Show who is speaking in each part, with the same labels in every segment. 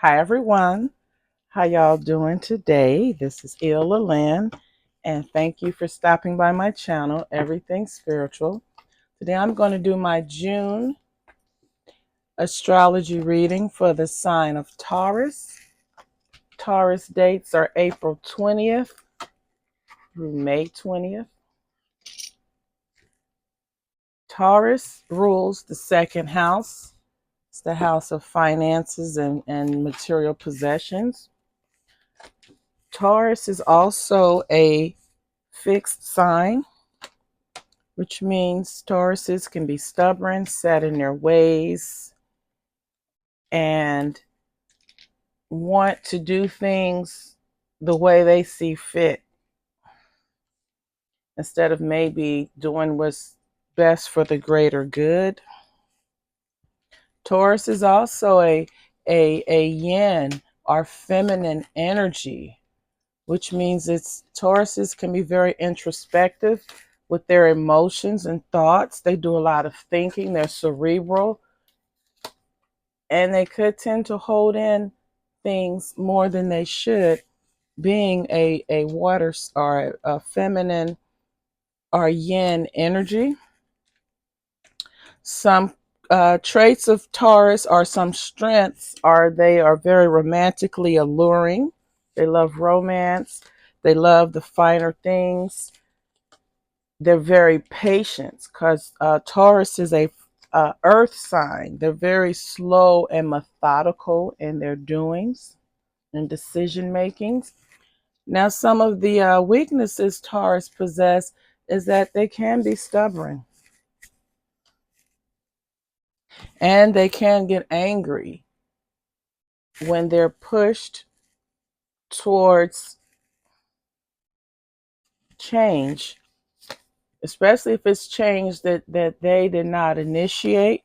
Speaker 1: Hi everyone. How y'all doing today? This is Illa Lynn, and thank you for stopping by my channel, Everything Spiritual. Today I'm going to do my June astrology reading for the sign of Taurus. Taurus dates are April 20th through May 20th. Taurus rules the second house. It's the house of finances and material possessions. Taurus is also a fixed sign, which means Tauruses can be stubborn, set in their ways, and want to do things the way they see fit instead of maybe doing what's best for the greater good. Taurus is also a yin or feminine energy, which means Tauruses can be very introspective with their emotions and thoughts. They do a lot of thinking. They're cerebral, and they could tend to hold in things more than they should, being a water or a feminine or yin energy. Some traits of Taurus or some strengths are they are very romantically alluring. They love romance. They love the finer things. They're very patient because Taurus is a earth sign. They're very slow and methodical in their doings and decision makings. Now, some of the weaknesses Taurus possess is that they can be stubborn and they can get angry when they're pushed towards change, especially if it's change that they did not initiate.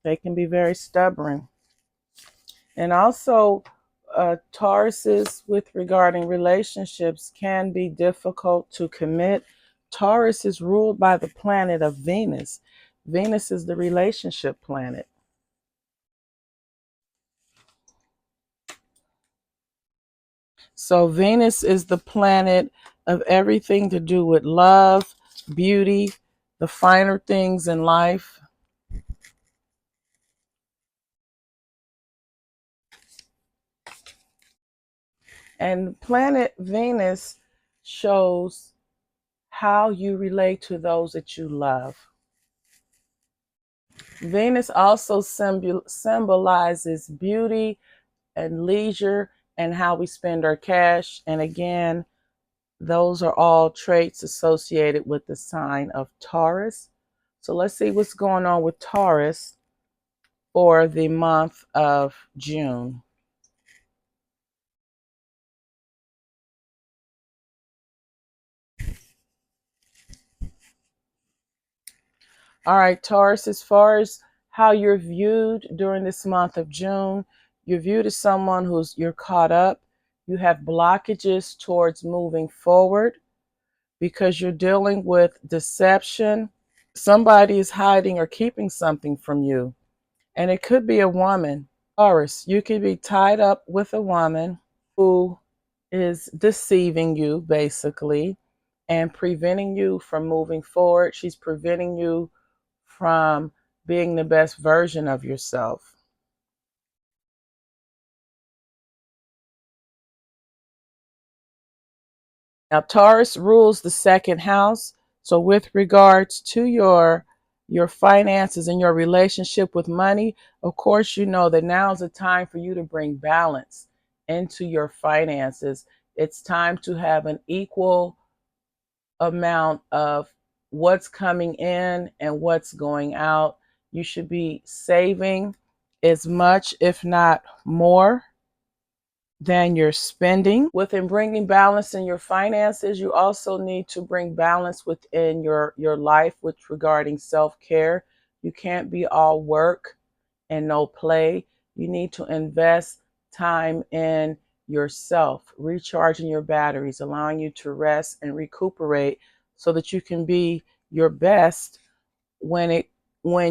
Speaker 1: They can be very stubborn. And also, Tauruses with regarding relationships can be difficult to commit. Taurus is ruled by the planet of Venus. Venus is the relationship planet. So Venus is the planet of everything to do with love, beauty, the finer things in life. And planet Venus shows how you relate to those that you love. Venus also symbolizes beauty and leisure and how we spend our cash. And again, those are all traits associated with the sign of Taurus. So let's see what's going on with Taurus for the month of June. All right, Taurus, as far as how you're viewed during this month of June, you're viewed as someone you're caught up. You have blockages towards moving forward because you're dealing with deception. Somebody is hiding or keeping something from you, and it could be a woman. Taurus, you could be tied up with a woman who is deceiving you, basically, and preventing you from moving forward. She's preventing you from being the best version of yourself. Now, Taurus rules the second house. So with regards to your finances and your relationship with money, of course, you know that now is the time for you to bring balance into your finances. It's time to have an equal amount of what's coming in and what's going out. You should be saving as much, if not more, than you're spending. Within bringing balance in your finances, you also need to bring balance within your life with regarding self-care. You can't be all work and no play. You need to invest time in yourself, recharging your batteries, allowing you to rest and recuperate so that you can be your best when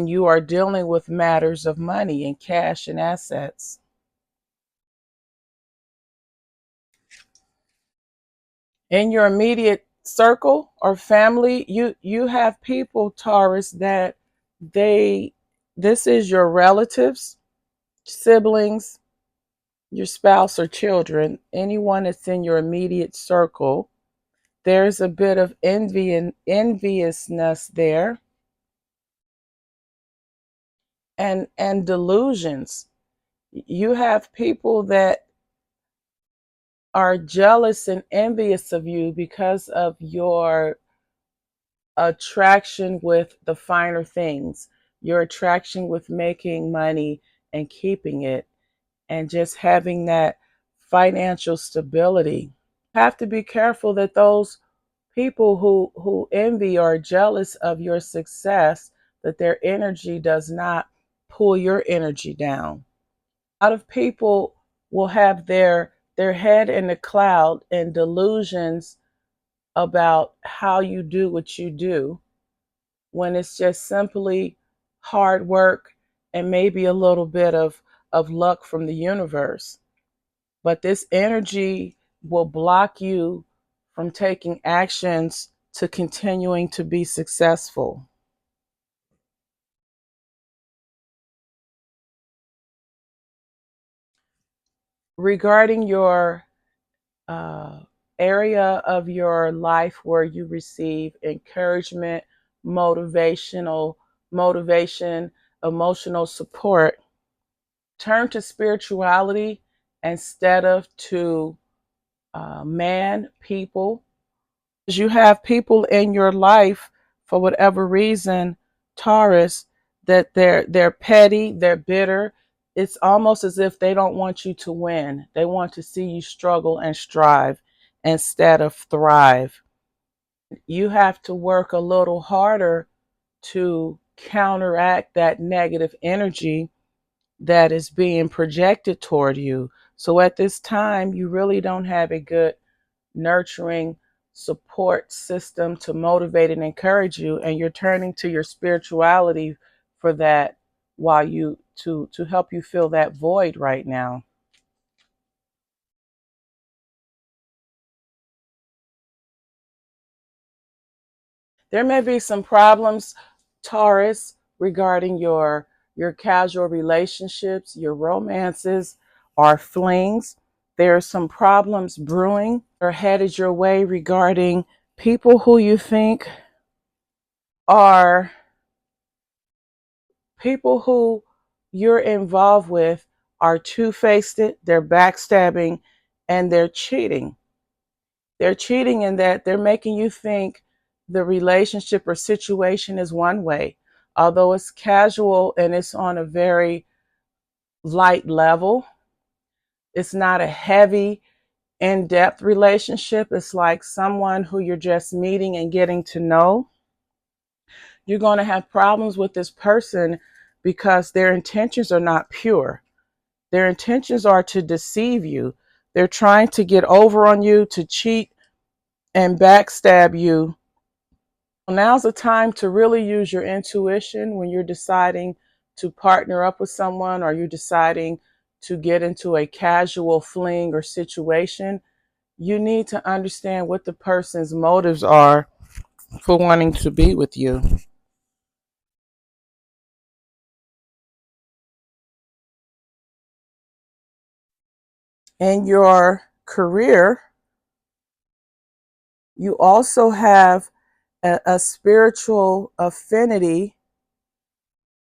Speaker 1: you are dealing with matters of money and cash and assets. In your immediate circle or family, you have people, Taurus, that they this is your relatives, siblings, your spouse or children, anyone that's in your immediate circle. There's a bit of envy and enviousness there, and delusions. You have people that are jealous and envious of you because of your attraction with the finer things, your attraction with making money and keeping it, and just having that financial stability. Have to be careful that those people who envy or are jealous of your success, that their energy does not pull your energy down. A lot of people will have their head in the cloud and delusions about how you do what you do, when it's just simply hard work and maybe a little bit of luck from the universe. But this energy will block you from taking actions to continuing to be successful. Regarding your uh, area of your life where you receive encouragement, motivational motivation, emotional support, turn to spirituality instead of to man, people. You have people in your life for whatever reason, Taurus, that they're petty, they're bitter. It's almost as if they don't want you to win. They want to see you struggle and strive instead of thrive. You have to work a little harder to counteract that negative energy that is being projected toward you. So at this time, you really don't have a good nurturing support system to motivate and encourage you, and you're turning to your spirituality for that, while you to help you fill that void right now. There may be some problems, Taurus, regarding your casual relationships, your romances, or flings. There are some problems brewing or headed your way regarding people who you think are people who you're involved with are two-faced, they're backstabbing, and they're cheating. They're cheating in that they're making you think the relationship or situation is one way, although it's casual and it's on a very light level. It's not a heavy, in-depth relationship. It's like someone who you're just meeting and getting to know. You're going to have problems with this person because their intentions are not pure. Their intentions are to deceive you. They're trying to get over on you, to cheat and backstab you. Now's the time to really use your intuition when you're deciding to partner up with someone, or you're deciding to get into a casual fling or situation. You need to understand what the person's motives are for wanting to be with you. In your career, you also have a spiritual affinity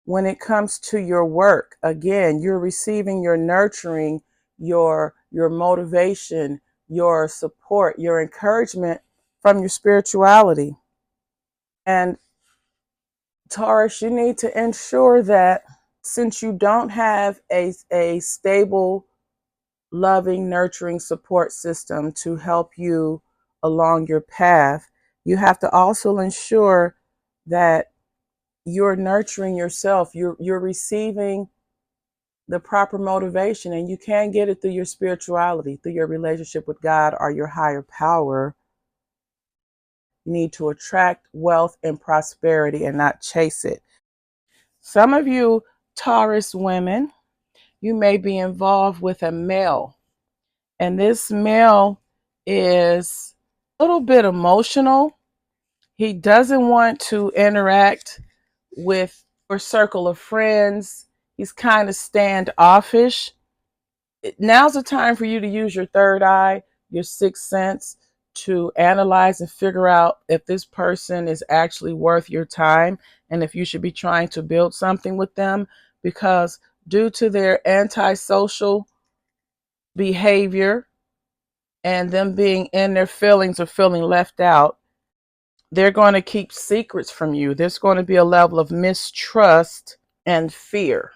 Speaker 1: when it comes to your work. Again, you're receiving your nurturing, your motivation, your support, your encouragement from your spirituality. And Taurus, you need to ensure that since you don't have a stable, loving, nurturing support system to help you along your path, you have to also ensure that you're nurturing yourself. You're receiving the proper motivation, and you can get it through your spirituality, through your relationship with God or your higher power. You need to attract wealth and prosperity and not chase it. Some of you Taurus women, you may be involved with a male, and this male is A little bit emotional. He doesn't want to interact with your circle of friends. He's kind of standoffish. Now's the time for you to use your third eye, your sixth sense, to analyze and figure out if this person is actually worth your time and if you should be trying to build something with them, because due to their antisocial behavior and them being in their feelings or feeling left out, they're going to keep secrets from you. There's going to be a level of mistrust and fear.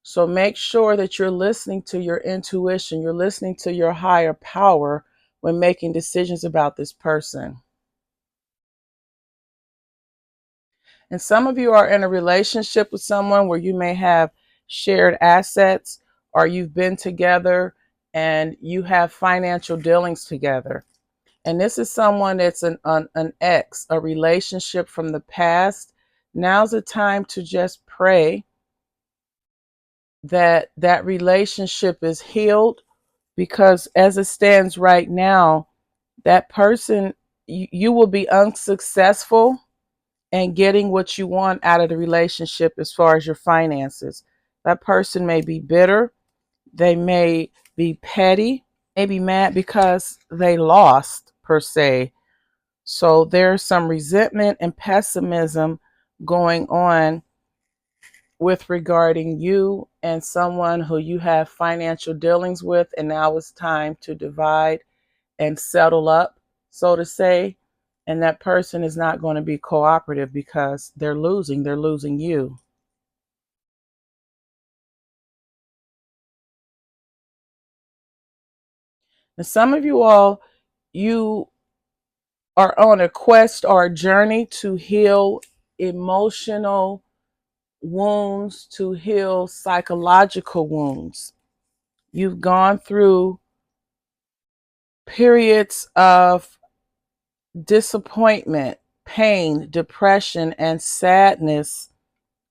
Speaker 1: So make sure that you're listening to your intuition, you're listening to your higher power when making decisions about this person. And some of you are in a relationship with someone where you may have shared assets, or you've been together and you have financial dealings together. And this is someone that's an ex, a relationship from the past. Now's the time to just pray that that relationship is healed, because as it stands right now, that person, you will be unsuccessful in getting what you want out of the relationship as far as your finances. That person may be bitter, they may be petty, may be mad because they lost, per se. So there's some resentment and pessimism going on with regarding you and someone who you have financial dealings with, and now it's time to divide and settle up, so to say. And that person is not going to be cooperative because they're losing you. And some of you all, you are on a quest or a journey to heal emotional wounds, to heal psychological wounds. You've gone through periods of disappointment, pain, depression, and sadness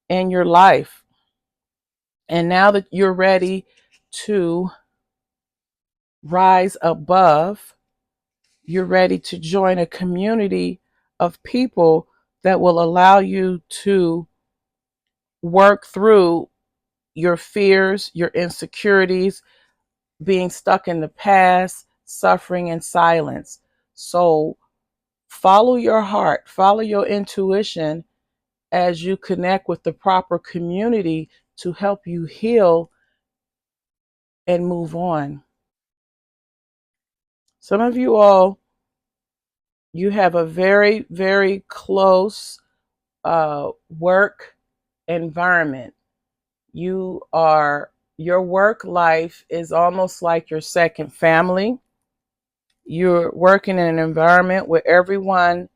Speaker 1: in your life. And now that you're ready to rise above, you're ready to join a community of people that will allow you to work through your fears, your insecurities, being stuck in the past, suffering in silence. So follow your heart, follow your intuition as you connect with the proper community to help you heal and move on. Some of you all, you have a very, very close work environment. Your work life is almost like your second family. You're working in an environment where everyone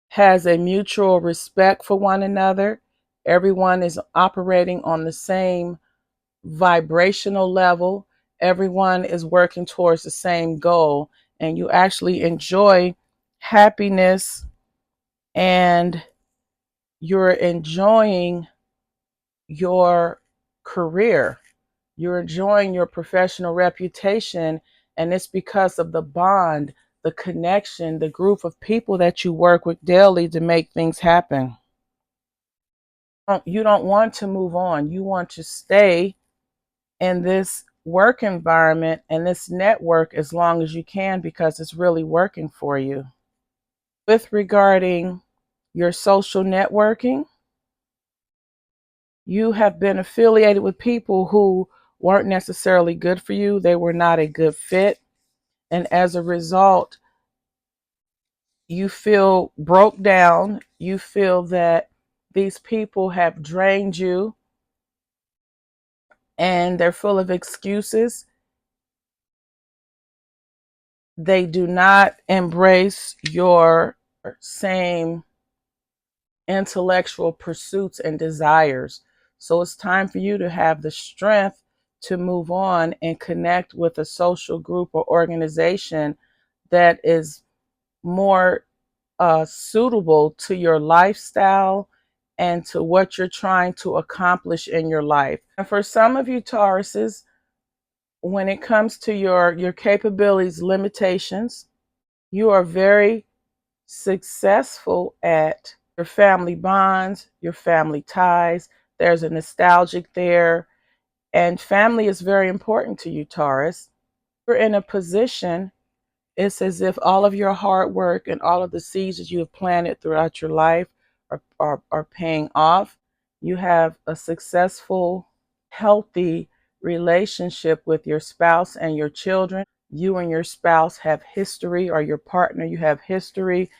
Speaker 1: has a mutual respect for one another. Everyone is operating on the same vibrational level. Everyone is working towards the same goal, and you actually enjoy happiness, and you're enjoying your career. You're enjoying your professional reputation, and it's because of the bond, the connection, the group of people that you work with daily to make things happen. You don't want to move on. You want to stay in this work environment and this network as long as you can, because it's really working for you. With regarding your social networking, you have been affiliated with people who weren't necessarily good for you. They were not a good fit. And as a result, you feel broke down. You feel that these people have drained you and they're full of excuses. They do not embrace your same intellectual pursuits and desires. So it's time for you to have the strength to move on and connect with a social group or organization that is more suitable to your lifestyle and to what you're trying to accomplish in your life. And for some of you Tauruses, when it comes to your capabilities, limitations, you are very successful at your family bonds, your family ties. There's a nostalgic there. And family is very important to you, Taurus. You're in a position, it's as if all of your hard work and all of the seeds that you have planted throughout your life are paying off. You have a successful, healthy relationship with your spouse and your children. You and your spouse have history, or your partner, you have history,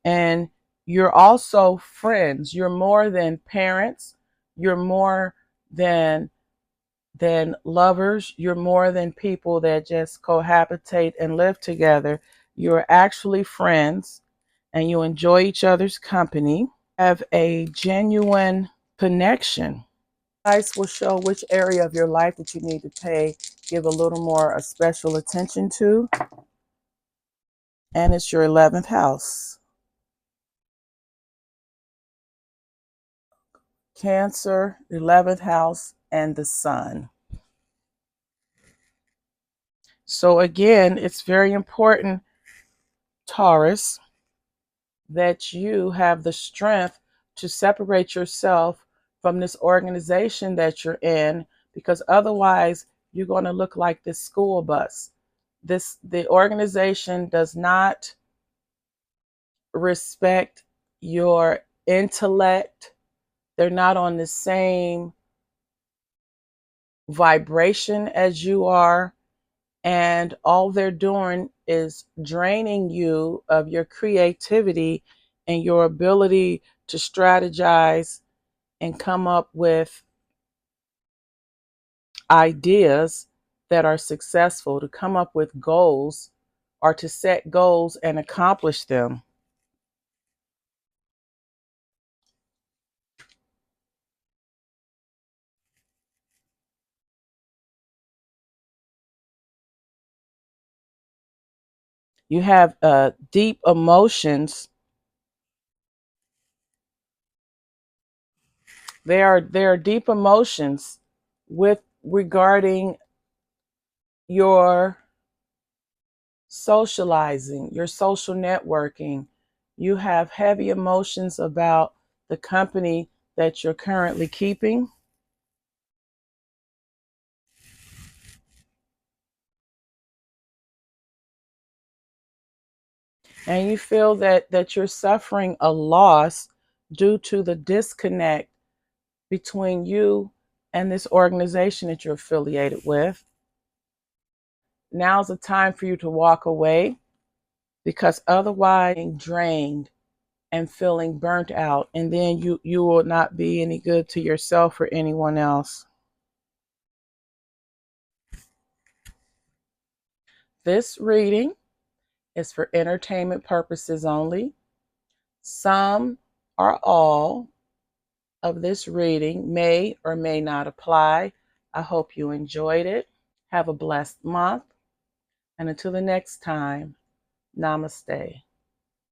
Speaker 1: and you're also friends. You're more than parents. You're more than lovers. You're more than people that just cohabitate and live together. You're actually friends, and you enjoy each other's company. Have a genuine connection. Dice will show which area of your life that you need to give a little more a special attention to, and it's your 11th house. Cancer, 11th house, and the sun. So again, it's very important, Taurus, that you have the strength to separate yourself from this organization that you're in, because otherwise you're going to look like this school bus. The organization does not respect your intellect. They're not on the same vibration as you are. And all they're doing is draining you of your creativity and your ability to strategize and come up with ideas that are successful, to come up with goals, or to set goals and accomplish them. You have deep emotions. There are deep emotions with regarding your socializing, your social networking. You have heavy emotions about the company that you're currently keeping. And you feel that you're suffering a loss due to the disconnect between you and this organization that you're affiliated with. Now's the time for you to walk away, because otherwise being drained and feeling burnt out, and then you will not be any good to yourself or anyone else. This reading is for entertainment purposes only. Some or all of this reading may or may not apply. I hope you enjoyed it. Have a blessed month, and until the next time, namaste.